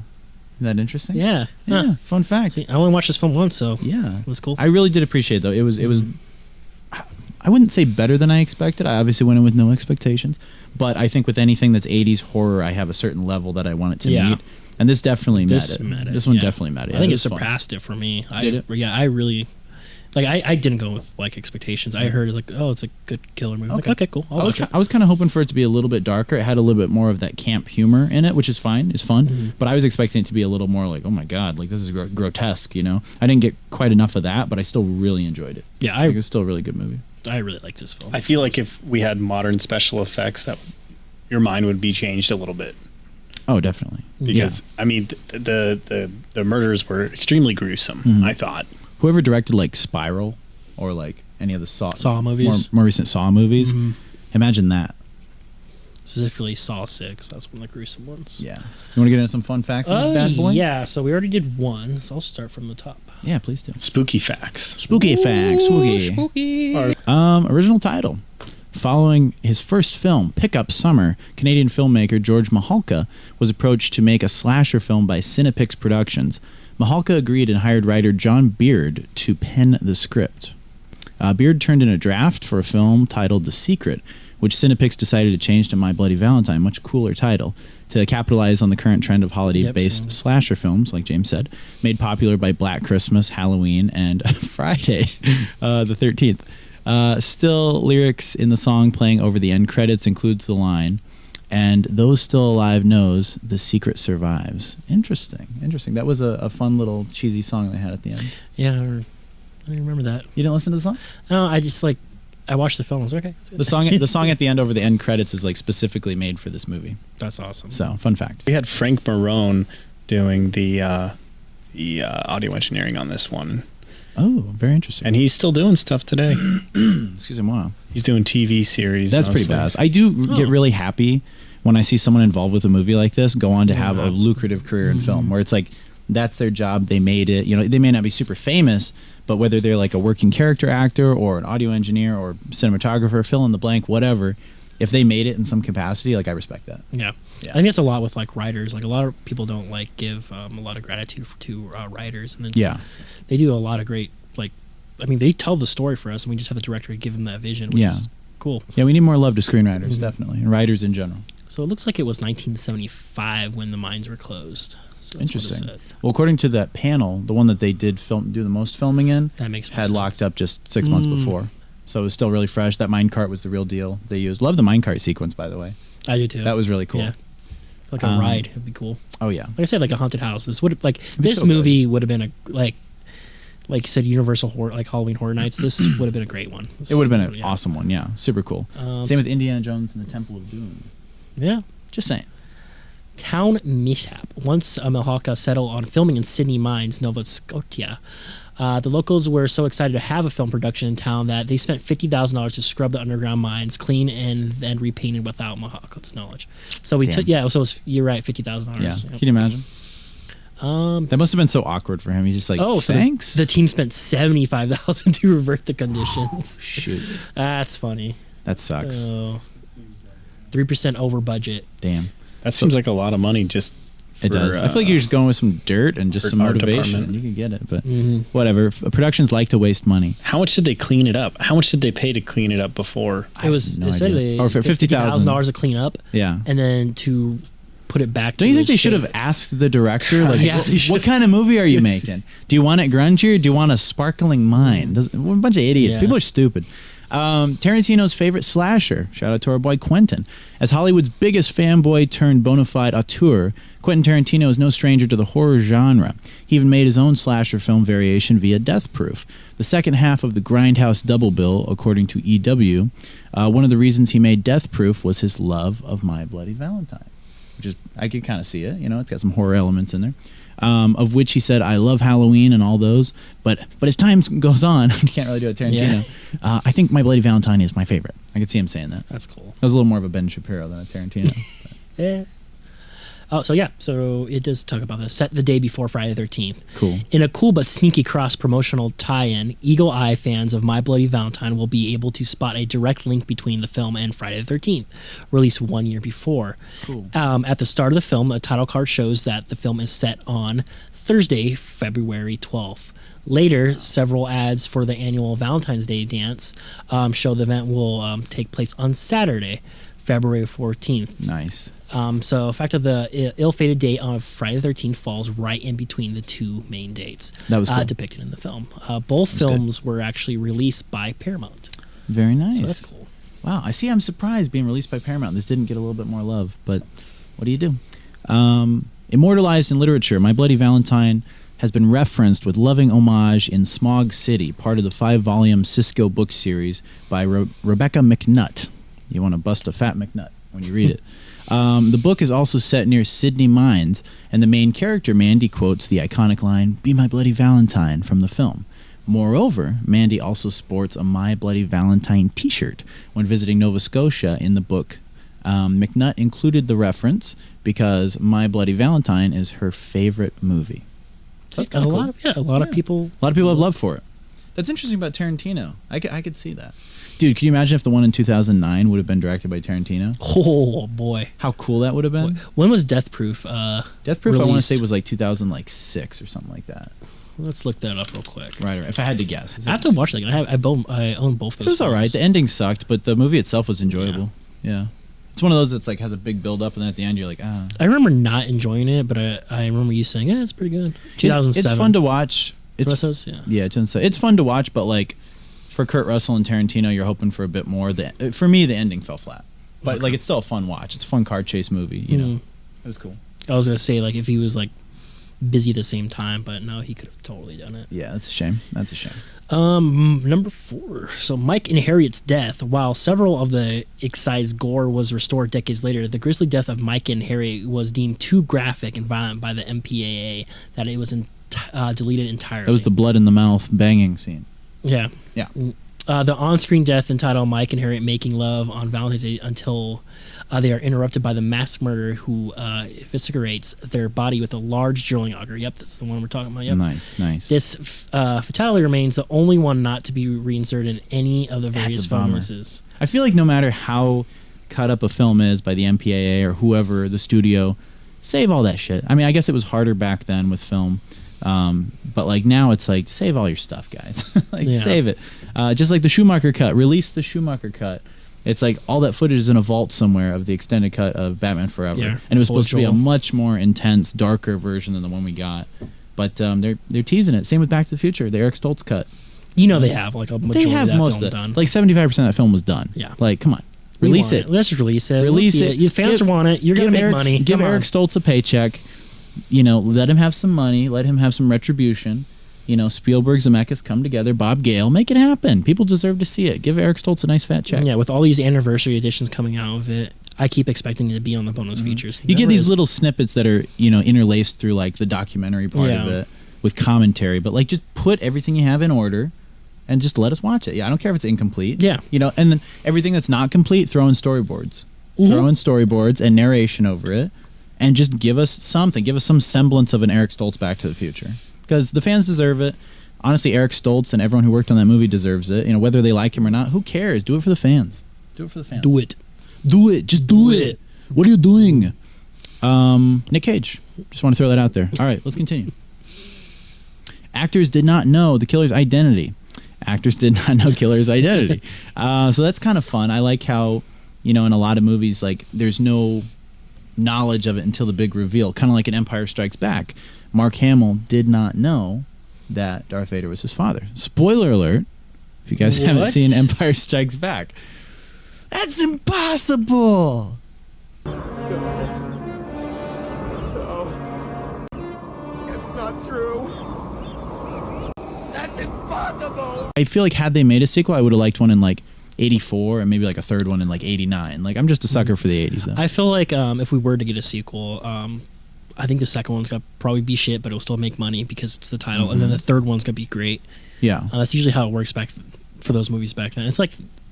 S1: Isn't that interesting?
S2: Yeah.
S1: Yeah.
S2: Huh.
S1: Fun fact.
S2: See, I only watched this film once, so
S1: Yeah.
S2: that's cool.
S1: I really did appreciate it, though. It was I wouldn't say better than I expected. I obviously went in with no expectations, but I think with anything that's 80s horror, I have a certain level that I want it to meet. And this definitely met it. This one definitely met it.
S2: I think it surpassed it for me.
S1: Did it?
S2: Yeah, I really like. I didn't go with like expectations. I heard like, oh, it's a good killer movie.
S1: Okay.
S2: Like, okay, cool. I'll watch it.
S1: I was kind of hoping for it to be a little bit darker. It had a little bit more of that camp humor in it, which is fine. It's fun. But I was expecting it to be a little more like, oh my god, like this is grotesque. You know, I didn't get quite enough of that, but I still really enjoyed it.
S2: Yeah,
S1: I think it was still a really good movie.
S2: I really liked this film.
S3: I feel like if we had modern special effects, that your mind would be changed a little bit.
S1: Oh, definitely.
S3: Because I mean, the murders were extremely gruesome. I thought
S1: Whoever directed like Spiral or like any of the
S2: Saw movies,
S1: more recent Saw movies, imagine that.
S2: Specifically Saw 6. That's one of the gruesome ones.
S1: Yeah. You want to get into some fun facts on this bad boy?
S2: Yeah. So we already did one. So I'll start from the top.
S1: Yeah, please do.
S3: spooky facts.
S1: Spooky facts. Spooky. Original title. Following his first film, Pickup Summer, Canadian filmmaker George Mahalka was approached to make a slasher film by Cinepix Productions. Mahalka agreed and hired writer John Beard to pen the script. Beard turned in a draft for a film titled The Secret, which Cinepix decided to change to My Bloody Valentine, much cooler title, to capitalize on the current trend of holiday-based slasher films, like James said, made popular by Black Christmas, Halloween, and Friday the 13th. Still, lyrics in the song playing over the end credits includes the line, and those still alive knows the secret survives. Interesting. That was a fun little cheesy song they had at the end.
S2: Yeah, I remember that.
S1: You didn't listen to the song?
S2: No, I watched the film. I was like, okay.
S1: The song at the end over the end credits is like specifically made for this movie.
S2: That's awesome.
S1: So, fun fact.
S3: We had Frank Marone doing the audio engineering on this one.
S1: Oh, very interesting.
S3: And he's still doing stuff today.
S1: Excuse me, wow.
S3: He's doing TV series.
S1: That's pretty badass. I do get really happy when I see someone involved with a movie like this go on to have a lucrative career in film, where it's like that's their job, they made it. You know, they may not be super famous, but whether they're like a working character actor or an audio engineer or cinematographer, fill in the blank, whatever, if they made it in some capacity, like I respect that.
S2: Yeah. I think that's a lot with like writers. Like a lot of people don't like give a lot of gratitude to writers, and then they do a lot of great they tell the story for us, and we just have the director give them that vision, which is cool.
S1: Yeah, we need more love to screenwriters, definitely, and writers in general.
S2: So it looks like it was 1975 when the mines were closed. So
S1: interesting. Well, according to that panel, the one that they did do the most filming in,
S2: that makes
S1: had locked up just 6 months before. So it was still really fresh. That minecart was the real deal they used. Love the minecart sequence, by the way.
S2: I do too.
S1: That was really cool.
S2: Yeah. Like a ride would be cool.
S1: Oh yeah.
S2: Like I said, like a haunted house. This movie would have been like you said, Universal Horror, like Halloween Horror Nights. This would have been a great one.
S1: It would have been an awesome one. Yeah, super cool. Same with Indiana Jones and the Temple of Doom.
S2: Yeah,
S1: just saying.
S2: Town mishap. Once Mahalka settled on filming in Sydney Mines, Nova Scotia, the locals were so excited to have a film production in town that they spent $50,000 to scrub the underground mines clean and then repainted without Mahalka's knowledge. So we took, so it was, you're right, $50,000.
S1: Yeah. Yep. Can you imagine? That must have been so awkward for him. He's just like, thanks.
S2: So the team spent $75,000 to revert the conditions.
S1: Shoot,
S2: that's funny.
S1: That sucks.
S2: 3% over budget.
S1: Damn,
S3: that seems like a lot of money. Just
S1: it does. I feel like you're just going with some dirt and just some motivation, and you can get it. But whatever. Productions like to waste money.
S3: How much did they clean it up? How much did they pay to clean it up before?
S2: It was no idea.
S1: Or for $50,000
S2: to clean up.
S1: Yeah,
S2: and then to put it back.
S1: Don't you think they should have asked the director, like, what kind of movie are you making? Do you want it grungy or do you want a sparkling mine? We're a bunch of idiots. People are stupid. Tarantino's favorite slasher. Shout out to our boy Quentin. As Hollywood's biggest fanboy turned bona fide auteur, Quentin Tarantino is no stranger to the horror genre. He even made his own slasher film variation via Death Proof, the second half of the Grindhouse double bill, according to EW. One of the reasons he made Death Proof was his love of My Bloody Valentine. Which is, I could kind of see it, it's got some horror elements in there, of which he said, I love Halloween and all those, but as time goes on, you can't really do it, Tarantino. I think My Bloody Valentine is my favorite. I could see him saying that.
S2: That's cool.
S1: I was a little more of a Ben Shapiro than a Tarantino.
S2: Oh, so yeah, so it does talk about this. Set the day before Friday the 13th.
S1: Cool.
S2: In a cool but sneaky cross-promotional tie-in, Eagle Eye fans of My Bloody Valentine will be able to spot a direct link between the film and Friday the 13th, released 1 year before.
S1: Cool.
S2: At the start of the film, a title card shows that the film is set on Thursday, February 12th. Later, several ads for the annual Valentine's Day dance show the event will take place on Saturday, February 14th.
S1: Nice.
S2: So, the fact of the ill-fated date on Friday the 13th falls right in between the two main dates
S1: That was cool.
S2: depicted in the film. Both films were actually released by Paramount.
S1: Very nice.
S2: So that's cool.
S1: Wow. I see. I'm surprised being released by Paramount. This didn't get a little bit more love, but what do you do? Immortalized in literature, My Bloody Valentine has been referenced with loving homage in Smog City, part of the 5-volume Cisco book series by Rebecca McNutt. You want to bust a fat McNutt when you read it. The book is also set near Sydney Mines, and the main character, Mandy, quotes the iconic line, "Be my bloody Valentine," from the film. Moreover, Mandy also sports a My Bloody Valentine t-shirt when visiting Nova Scotia in the book. McNutt included the reference because My Bloody Valentine is her favorite movie. So that's kinda cool.
S2: A lot of people
S1: have love for it. That's interesting about Tarantino. I could see that. Dude, can you imagine if the one in 2009 would have been directed by Tarantino?
S2: Oh, boy.
S1: How cool that would have been.
S2: When was Death Proof
S1: Death Proof,
S2: released?
S1: I want to say, was like 2006 or something like that.
S2: Let's look that up real quick.
S1: Right. If I had to guess.
S2: I have to watch that again. I own both those.
S1: It was all right.
S2: films.
S1: The ending sucked, but the movie itself was enjoyable. Yeah. It's one of those that's like has a big build up, and then at the end you're like, ah.
S2: I remember not enjoying it, but I remember you saying, yeah, it's pretty good. 2007.
S1: It's fun to watch. It's fun to watch, but like for Kurt Russell and Tarantino, you're hoping for a bit more. For me, the ending fell flat, but like it's still a fun watch. It's a fun car chase movie. You know, it was cool.
S2: I was gonna say like if he was like busy at the same time, but no, he could have totally done it.
S1: Yeah, that's a shame. That's a shame.
S2: Number 4. So Mike and Harriet's death. While several of the excised gore was restored decades later, the grisly death of Mike and Harriet was deemed too graphic and violent by the MPAA that it was deleted entirely.
S1: That was the blood in the mouth banging scene.
S2: Yeah.
S1: Yeah.
S2: The on-screen death entitled Mike and Harriet Making Love on Valentine's Day until they are interrupted by the masked murderer who eviscerates their body with a large drilling auger. Yep, that's the one we're talking about. Yep.
S1: Nice.
S2: This fatality remains the only one not to be reinserted in any of the various film releases.
S1: I feel like no matter how cut up a film is by the MPAA or whoever, the studio, save all that shit. I mean, I guess it was harder back then with film. But like now it's like save all your stuff, guys. Save it. Just like the Schumacher cut, release the Schumacher cut. It's like all that footage is in a vault somewhere of the extended cut of Batman Forever, and it was supposed to be a much more intense, darker version than the one we got. But they're teasing it. Same with Back to the Future, the Eric Stoltz cut.
S2: You know they have like a majority of that film done.
S1: Like 75% of that film was done.
S2: Yeah.
S1: Like come on, release it.
S2: Let's just release it.
S1: Release it.
S2: You fans want it. You're gonna make money.
S1: Give Eric Stoltz a paycheck. You know, let him have some money. Let him have some retribution. You know, Spielberg, Zemeckis come together. Bob Gale, make it happen. People deserve to see it. Give Eric Stoltz a nice fat check.
S2: Yeah, with all these anniversary editions coming out of it, I keep expecting it to be on the bonus features.
S1: You get these little snippets that are, you know, interlaced through like the documentary part of it with commentary, but like just put everything you have in order and just let us watch it. Yeah, I don't care if it's incomplete.
S2: Yeah.
S1: You know, and then everything that's not complete, throw in storyboards. Throw in storyboards and narration over it. And just give us something. Give us some semblance of an Eric Stoltz Back to the Future. Because the fans deserve it. Honestly, Eric Stoltz and everyone who worked on that movie deserves it. You know, whether they like him or not, who cares? Do it for the fans. Do it for the fans.
S2: Do it.
S1: Do it. Just do it. What are you doing? Nick Cage. Just want to throw that out there. All right, let's continue. Actors did not know the killer's identity. Actors did not know killer's identity. So that's kind of fun. I like how, you know, in a lot of movies, like, there's no knowledge of it until the big reveal, kind of like in Empire Strikes Back. Mark Hamill did not know that Darth Vader was his father. Spoiler alert, if you guys haven't seen Empire Strikes Back. That's impossible!
S4: No. It's not true. That's impossible!
S1: I feel like had they made a sequel, I would have liked one in like 84 and maybe like a third one in like 89. Like, I'm just a sucker for the 80s though.
S2: I feel like if we were to get a sequel, I think the second one's gonna probably be shit, but it'll still make money because it's the title, and then the third one's gonna be great.
S1: Yeah,
S2: that's usually how it works back for those movies back then. It's like,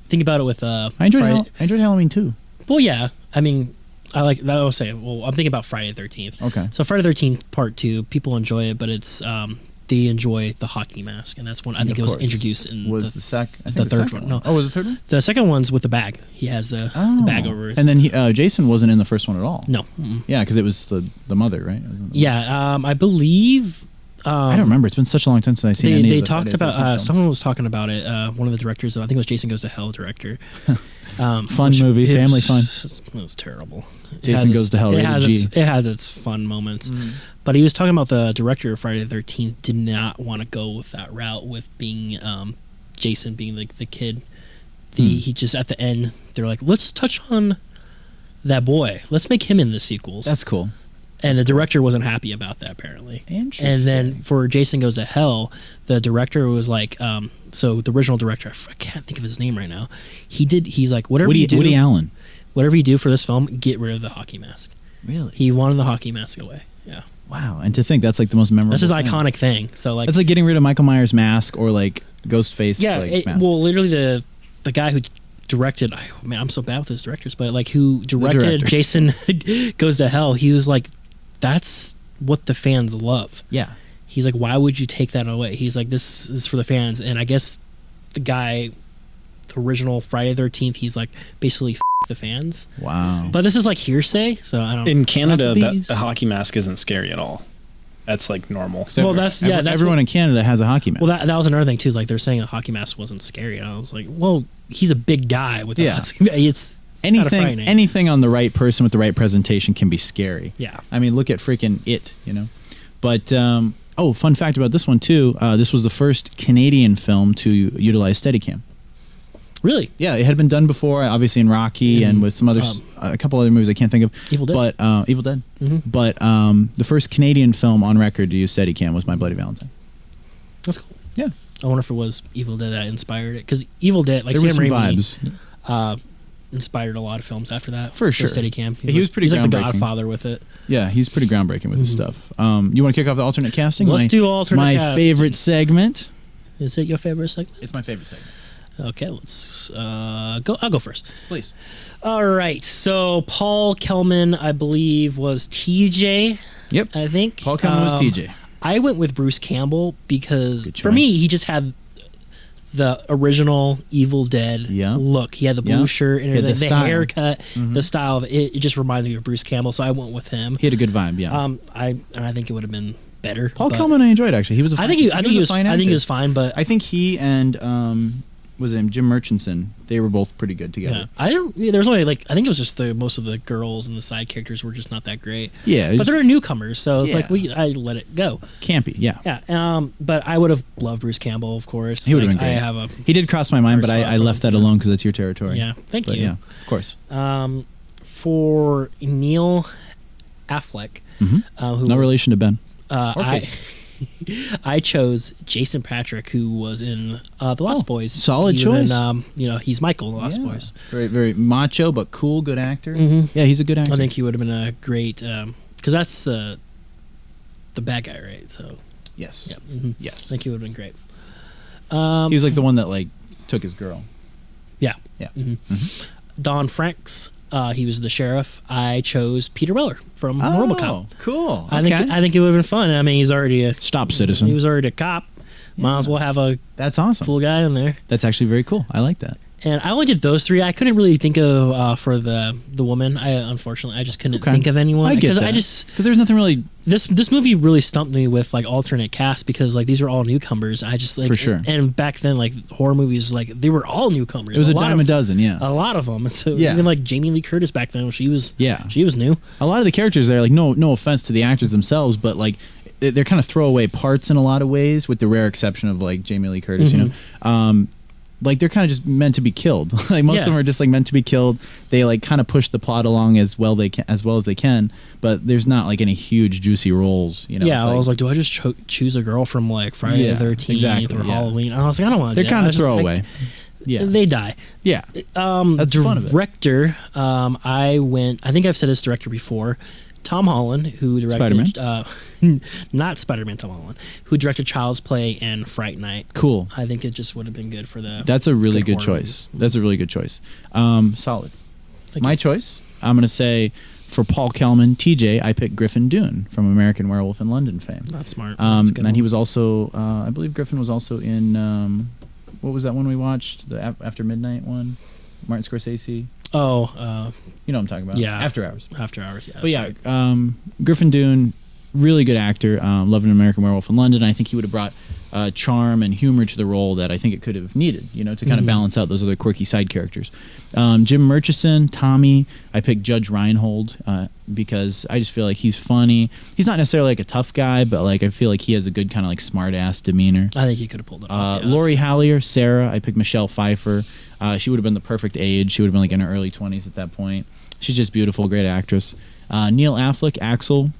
S2: think about it with
S1: I enjoyed Halloween too.
S2: Well, yeah, I mean, I like that. I will say, well, I'm thinking about Friday the 13th.
S1: Okay.
S2: So Friday the 13th Part 2, people enjoy it, but it's they enjoy the hockey mask, and that's one I think it was introduced in
S1: the
S2: third one. No,
S1: oh, was the third one?
S2: The second one's with the bag. He has the bag over his.
S1: And then Jason wasn't in the first one at all.
S2: No.
S1: Yeah, because it was the mother, right?
S2: Yeah, I believe.
S1: I don't remember. It's been such a long time since I've seen any
S2: They
S1: of the
S2: talked
S1: Friday the 13th
S2: about.
S1: films.
S2: Someone was talking about it. One of the directors. I think it was Jason Goes to Hell director.
S1: Fun movie, family fun.
S2: It was terrible.
S1: Jason Goes to Hell.
S2: It
S1: rated
S2: has its fun moments. But he was talking about the director of Friday the 13th did not want to go with that route with being Jason being like the kid. He just at the end they're like, let's touch on that boy. Let's make him in the sequels.
S1: That's cool.
S2: And the director wasn't happy about that, apparently.
S1: Interesting.
S2: And then for Jason Goes to Hell, the director was like, so the original director, I can't think of his name right now. He's like, whatever you do,
S1: Woody Allen.
S2: Whatever you do for this film, get rid of the hockey mask.
S1: Really?
S2: He wanted the hockey mask away. Yeah.
S1: Wow. And to think that's like the most memorable.
S2: That's his
S1: thing.
S2: iconic thing. So like,
S1: that's like getting rid of Michael Myers' mask or like Ghostface.
S2: yeah.
S1: mask.
S2: Well, literally the guy who directed, man, I'm so bad with his directors, but like who directed Jason Goes to Hell, he was like, that's what the fans love.
S1: Yeah.
S2: He's like, why would you take that away? He's like, this is for the fans. And I guess the guy, the original Friday the 13th, he's like, basically the fans.
S1: Wow.
S2: But this is like hearsay, so I don't.
S3: In Canada, the hockey mask isn't scary at all. That's like normal.
S2: Well, that's
S1: everyone in Canada has a hockey mask.
S2: Well, that was another thing too. Is like they're saying a hockey mask wasn't scary. And I was like, well, he's a big guy with a mask. It's
S1: anything on the right person with the right presentation can be scary.
S2: Yeah.
S1: I mean, look at freaking It, you know. But fun fact about this one too. This was the first Canadian film to utilize Steadicam.
S2: Really?
S1: Yeah, it had been done before, obviously in Rocky and with some other, a couple other movies I can't think of.
S2: Evil Dead.
S1: But Evil Dead. But the first Canadian film on record to use Steadicam was My Bloody Valentine.
S2: That's cool.
S1: Yeah.
S2: I wonder if it was Evil Dead that inspired it, because Evil Dead, like
S1: there
S2: Sam
S1: were some
S2: Raimi,
S1: vibes.
S2: Inspired a lot of films after that.
S1: For sure.
S2: Steadicam.
S1: He was pretty
S2: He's like the
S1: groundbreaking.
S2: Godfather with it.
S1: Yeah, he's pretty groundbreaking with his stuff. You want to kick off the alternate casting?
S2: Let's do alternate casting.
S1: My favorite segment.
S2: Is it your favorite segment?
S1: It's my favorite segment.
S2: Okay, let's go. I'll go first.
S1: Please.
S2: All right. So Paul Kellman, I believe, was TJ.
S1: Yep.
S2: I think
S1: Paul Kellman was TJ.
S2: I went with Bruce Campbell because
S1: Good
S2: for
S1: choice.
S2: me, he just had the original Evil Dead look. He had the blue shirt and
S1: He had
S2: everything, the
S1: style.
S2: haircut, the style of it. It just reminded me of Bruce Campbell, so I went with him.
S1: He had a good vibe. Yeah.
S2: I think it would have been better.
S1: Paul Kellman, I enjoyed actually. He was.
S2: I think he was fine. I think he was fine, but
S1: I think he and was him Jim Murchison. They were both pretty good together.
S2: Yeah, there was only I think it was just most of the girls and the side characters were just not that great.
S1: Yeah,
S2: but they're newcomers, so it's I let it go.
S1: Campy, yeah.
S2: Yeah, but I would have loved Bruce Campbell, of course.
S1: He would have been great. He did cross my mind, but I left that alone because that's your territory.
S2: Yeah, thank you.
S1: Yeah, of course.
S2: For Neil Affleck, who
S1: no relation to Ben.
S2: I chose Jason Patrick, who was in The Lost Boys.
S1: Solid choice.
S2: He's Michael in The Lost Boys.
S1: Very, very macho, but cool, good actor. Yeah, he's a good actor.
S2: I think he would have been a great, because that's the bad guy, right? So
S1: yes,
S2: yeah,
S1: yes.
S2: I think he would have been great.
S1: He was like the one that took his girl.
S2: Yeah,
S1: yeah.
S2: Don Franks. He was the sheriff. I chose Peter Weller from RoboCop.
S1: Cool.
S2: I think it would have been fun. I mean, he's already a
S1: stop citizen.
S2: He was already a cop. Might as well have a
S1: that's awesome
S2: cool guy in there.
S1: That's actually very cool. I like that.
S2: And I only did those three. I couldn't really think of for the woman. Unfortunately I just couldn't think of anyone.
S1: I get that. Because there's nothing really.
S2: This movie really stumped me with alternate cast because these are all newcomers. I just
S1: for sure.
S2: And back then horror movies they were all newcomers.
S1: It was a dime a dozen. Yeah,
S2: a lot of them. So even Jamie Lee Curtis back then, she was new.
S1: A lot of the characters there, no offense to the actors themselves, but they're kind of throwaway parts in a lot of ways, with the rare exception of Jamie Lee Curtis. You know. They're kind of just meant to be killed. Most of them are just meant to be killed. They kind of push the plot along as well as they can, but there's not any huge juicy roles. You know.
S2: Yeah, I was do I just choose a girl from Friday the 13th or Halloween? I was I don't want to.
S1: They're kind of throwaway.
S2: Yeah, they die.
S1: Yeah, that's fun of it.
S2: Director, I think I've said this director before. Tom Holland, who directed not Spider-Man Tom Holland, who directed Child's Play and Fright Night.
S1: Cool.
S2: I think it just would have been good for the
S1: That's a really good choice. That's a really good choice. Solid. My choice, I'm going to say for Paul Kellman, TJ, I picked Griffin Dunne from American Werewolf in London fame.
S2: That's smart. That's a good
S1: and
S2: one.
S1: he was also, I believe Griffin was also in, what was that one we watched? The After Midnight one? Martin Scorsese?
S2: Oh,
S1: you know what I'm talking about.
S2: yeah.
S1: After Hours.
S2: After Hours, yeah.
S1: But yeah, Griffin Dunne, really good actor. Loved an American Werewolf in London. I think he would have brought charm and humor to the role that I think it could have needed, you know, to kind of balance out those other quirky side characters. Jim Murchison, Tommy, I picked Judge Reinhold because I just feel like he's funny. He's not necessarily like a tough guy, but like I feel like he has a good kind of like smart ass demeanor.
S2: I think he could have pulled it off.
S1: Lori Hallier, Sarah, I picked Michelle Pfeiffer. She would have been the perfect age. She would have been like in her early 20s at that point. She's just beautiful, great actress. Neil Affleck, Axel,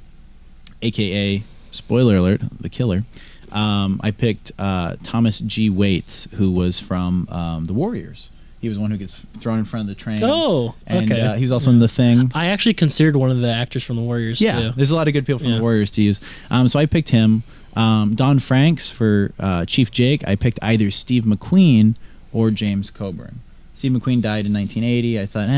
S1: aka spoiler alert, the killer. I picked Thomas G. Waits, who was from The Warriors. He was the one who gets thrown in front of the train.
S2: Oh,
S1: and,
S2: okay.
S1: he was also in The Thing.
S2: I actually considered one of the actors from The Warriors,
S1: Yeah,
S2: too.
S1: there's a lot of good people from The Warriors to use. So I picked him. Don Franks for Chief Jake. I picked either Steve McQueen or James Coburn. Steve McQueen died in 1980. I thought,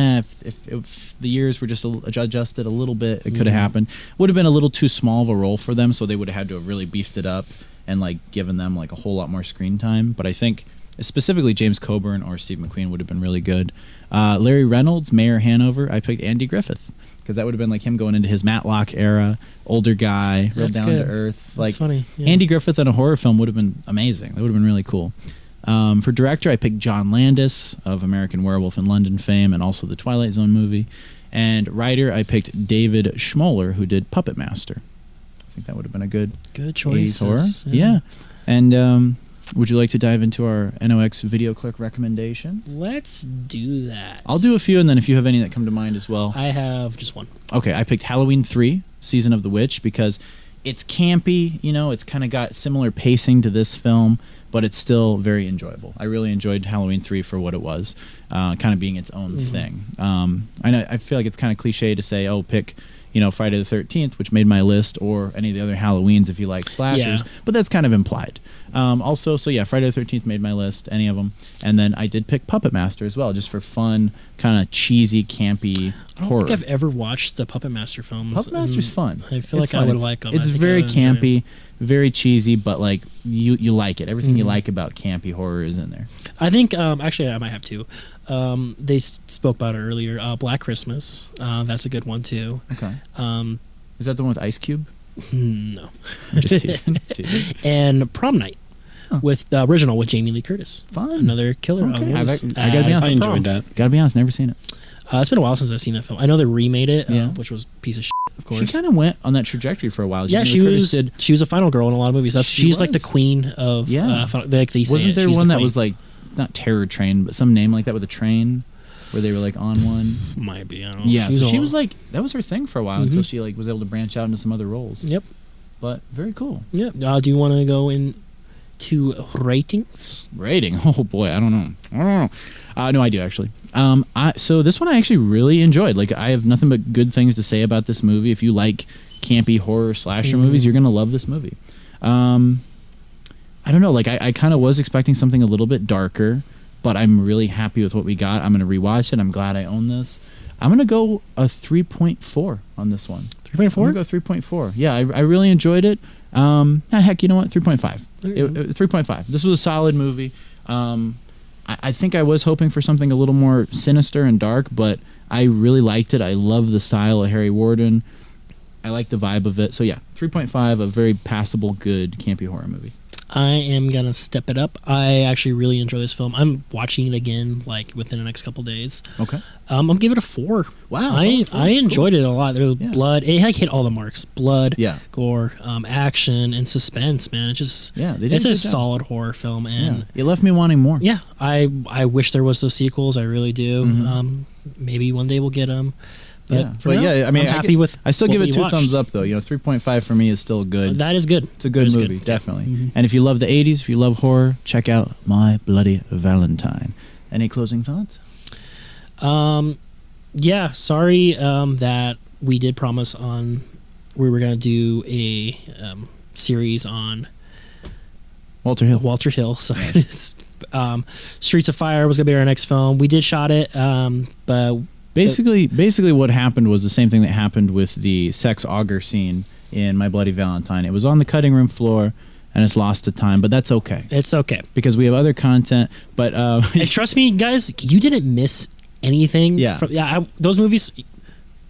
S1: if the years were just adjusted a little bit, it could have happened. Would have been a little too small of a role for them, so they would have had to have really beefed it up and like given them like a whole lot more screen time. But I think specifically James Coburn or Steve McQueen would have been really good. Larry Reynolds, Mayor Hanover. I picked Andy Griffith because that would have been like him going into his Matlock era, older guy, real down to earth. Like
S2: That's funny. Yeah.
S1: Andy Griffith in a horror film would have been amazing. That would have been really cool. For director, I picked John Landis of American Werewolf in London fame and also the Twilight Zone movie. And writer, I picked David Schmoller, who did Puppet Master. I think that would have been a good
S2: choice.
S1: 80s horror. Yeah. And would you like to dive into our NOX Video Click recommendation?
S2: Let's do that.
S1: I'll do a few, and then if you have any that come to mind as well.
S2: I have just one.
S1: Okay, I picked Halloween 3, Season of the Witch, because it's campy, you know, it's kind of got similar pacing to this film, but it's still very enjoyable. I really enjoyed Halloween 3 for what it was, kind of being its own thing. I feel like it's kind of cliche to say, oh, pick, you know, Friday the 13th, which made my list, or any of the other Halloweens if you like slashers, but that's kind of implied. Also, so yeah, Friday the 13th made my list, any of them. And then I did pick Puppet Master as well, just for fun, kind of cheesy, campy horror.
S2: I don't think I've ever watched the Puppet Master films.
S1: Puppet Master's fun.
S2: I feel like I would like them.
S1: It's very campy, very cheesy, but like you like it. Everything you like about campy horror is in there.
S2: I think, actually, I might have two. They spoke about it earlier. Black Christmas. That's a good one, too.
S1: Okay. Is that the one with Ice Cube?
S2: No.
S1: I'm just teasing.
S2: And Prom Night. With the original with Jamie Lee Curtis.
S1: Fun.
S2: Another killer.
S1: Okay. I gotta be honest.
S3: I enjoyed that.
S1: Gotta be honest, never seen it.
S2: It's been a while since I've seen that film. I know they remade it, which was a piece of shit, of course.
S1: She kind of went on that trajectory for a while.
S2: Yeah, she was a final girl in a lot of movies. She's like the queen of like they say.
S1: Wasn't there one that was like not Terror Train, but some name like that with a train where they were like on one?
S2: Might be. I don't know.
S1: Yeah, so she was like that was her thing for a while until she like was able to branch out into some other roles.
S2: Yep.
S1: But very cool.
S2: Yeah. Do you want to go into ratings?
S1: Rating? Oh boy, I don't know. No, I do actually. So this one I actually really enjoyed. Like I have nothing but good things to say about this movie. If you like campy horror slasher movies, you're gonna love this movie. I don't know. Like I kind of was expecting something a little bit darker, but I'm really happy with what we got. I'm gonna rewatch it. I'm glad I own this. I'm gonna go a 3.4 on this one.
S2: 3.4?
S1: I'm gonna go 3.4. Yeah, I really enjoyed it. Heck, you know what? 3.5. 3.5. This was a solid movie. I think I was hoping for something a little more sinister and dark, but I really liked it. I love the style of Harry Warden. I like the vibe of it. So yeah, 3.5, a very passable, good, campy horror movie.
S2: I am gonna step it up. I actually really enjoy this film. I'm watching it again, like within the next couple days.
S1: Okay.
S2: I'm gonna give it a 4.
S1: Wow.
S2: I enjoyed it a lot. There was blood. It like hit all the marks. Blood, gore, action, and suspense. Man, it just it's a solid horror film, and
S1: it left me wanting more.
S2: Yeah, I wish there was those sequels. I really do. Maybe one day we'll get them. But
S1: I mean,
S2: I'm happy with.
S1: I still give it 2
S2: watched.
S1: thumbs up though. You know, 3.5 for me is still good.
S2: That is good.
S1: It's a good movie, definitely. And if you love the 80s, if you love horror, check out My Bloody Valentine. Any closing thoughts?
S2: Yeah. Sorry that we did promise we were gonna do a series on
S1: Walter Hill.
S2: Sorry.
S1: Nice.
S2: Streets of Fire was gonna be our next film. We did shot it, but
S1: Basically, what happened was the same thing that happened with the sex auger scene in My Bloody Valentine. It was on the cutting room floor, and it's lost to time, but that's okay.
S2: It's okay
S1: because we have other content. But
S2: and trust me, guys, you didn't miss anything.
S1: Yeah,
S2: those movies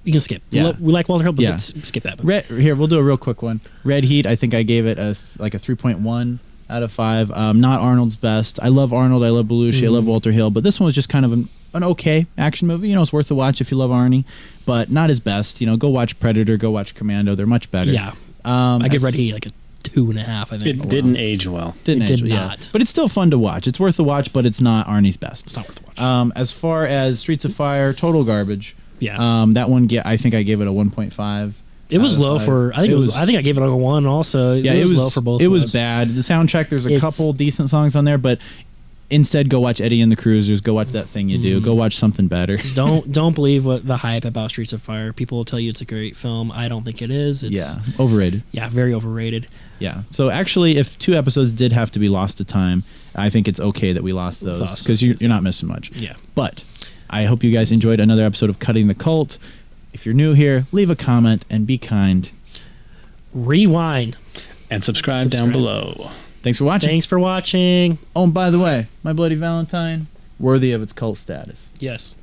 S2: you can skip.
S1: Yeah.
S2: We like Walter Hill, but let's skip that.
S1: Here, we'll do a real quick one. Red Heat. I think I gave it a 3.1 out of 5. Not Arnold's best. I love Arnold. I love Belushi. I love Walter Hill. But this one was just kind of an okay action movie. It's worth a watch if you love Arnie, but not his best. Go watch Predator. Go watch Commando. They're much better.
S2: Yeah. I give Red Heat like a 2.5. I think
S3: it didn't age well.
S2: Did not.
S1: Yeah. But it's still fun to watch. It's worth a watch, but it's not Arnie's best.
S2: It's not worth a watch.
S1: As far as Streets of Fire, total garbage.
S2: Yeah.
S1: That one. I think I gave it a 1.5.
S2: It was low for. I think I gave it a 1 also.
S1: Yeah,
S2: it was low for both.
S1: It was bad. The soundtrack. There's a couple decent songs on there, but instead, go watch Eddie and the Cruisers. Go watch That Thing You Do. Go watch something better.
S2: Don't believe what the hype about Streets of Fire. People will tell you it's a great film. I don't think it is. It's,
S1: overrated.
S2: Yeah, very overrated.
S1: Yeah. So actually, if 2 episodes did have to be lost to time, I think it's okay that we lost those because you're not missing much.
S2: Yeah.
S1: But I hope you guys enjoyed another episode of Cutting the Cult. If you're new here, leave a comment and be kind.
S2: Rewind.
S3: And subscribe down below.
S1: Thanks for watching. Oh, and by the way, My Bloody Valentine, worthy of its cult status.
S2: Yes.